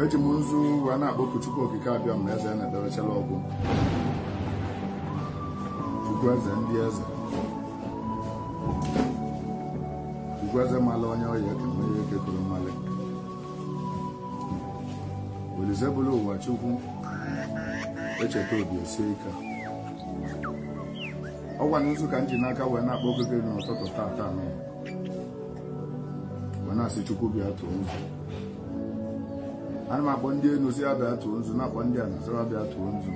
eji m nzu wee na-akpọku Chukwu okike abịa ma eze na-edebechala ọgwụ Chukwu eze ndị eze Chukwu eze mala onye ọya ekeme ihe ekekọrọ mmalị Olise bụrụ ụwa Chukwu echeta obi esie ike ọgwa n'izu ka m ji n'aka wee na-akpọ okike n'ụtụtụ tata anọ wee na-asị Chukwu bịa tụọ nzu ana m akpọ ndị enu si ya bịa tụọ nzu na-akpọ ndị ana sị ya bịa tụọ nzu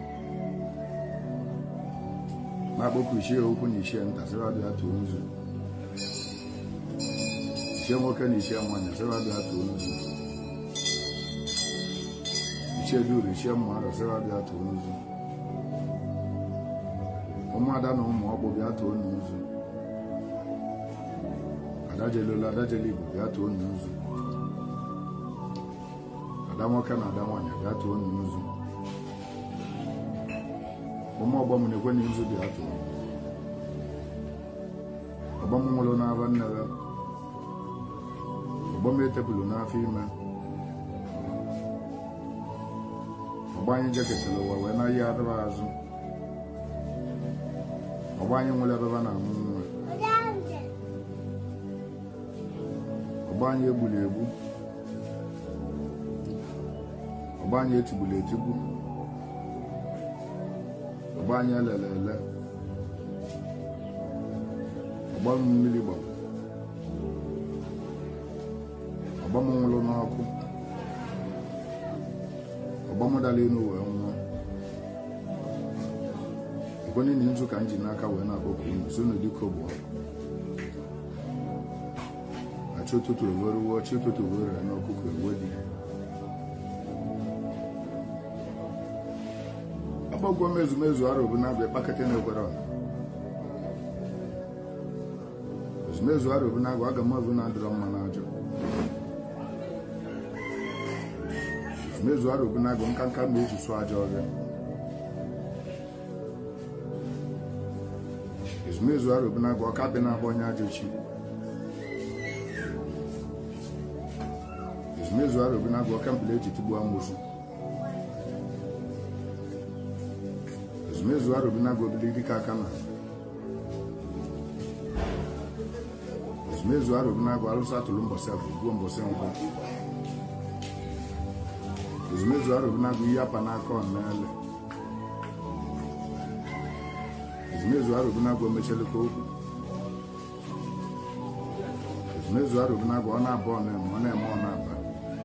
na-akpọkwu ichie okwu na ichie nta sị ya bịa tụọ nzu ichie nwoke na ichie nwanyị sị ya bịa tụọ nzu ichie duru ichie mmadụ sị ya bịa tụọ nzu ụmụada na ụmụ ọkpụ bịa tụọ nzu adajelola adajeligbo bịa tụọ nzu ada nwoke na ada nwanyị bịa tụọ nzu ụmụ ọgbọ m na-ekwe na nzu bịa tụọ ọgbọ m nwụrụ n'aba nnere ọgbọ m etepụrụ n'afọ ime ọgbọ anyị jeketara ụwa wee na ihe adịba azụ ọgbọ anyị nwere ebe na amụ nwa ọgbọ anyị egburu egbu ọgbọ anyị etigburu etigbu ọgbọ anyị elele ele ọgbọ m mmiri gbara ọgbọ m nwụrụ n'ọkụ ọgbọ m dara elu wee nwụọ ekwenye na nzu ka m ji n'aka wee na-akpọkụ unu so n'ụdịka bụ ọkụ achị ụtụtụ eweruwo chi ụtụtụ were n'ọkụkọ ewe dị akpọgwo m ezumezu arọbụ na-abịa kpakete na-ekwere ọna ezumezu arọbụ na-agwa aga m ọbụ na-adịrọ mma n'ajọ ezumezu arọbụ na-agwa nkanka ma eji sụọ aja ọrịa ezumezu arọbụ na-agwa ọka dị na-agba onye ajọ chi ezumezu arọbụ na-agwa ọka mpele eji tigbuo amụsụ ezumezu arọbụ na-agwa obili dịka aka na ezumezu arọbụ na-agwa alụsị atụrụ mbọsị afọ gbuo mbọsị nkwụ ezumezu arọbụ na-agwa ihe apa n'aka ọnele ezumezu arọbụ na-agwa omecheleka okwu ezumezu arọbụ na-agwa ọ na-aba ọ na-eme ọ na-eme ọ na-aba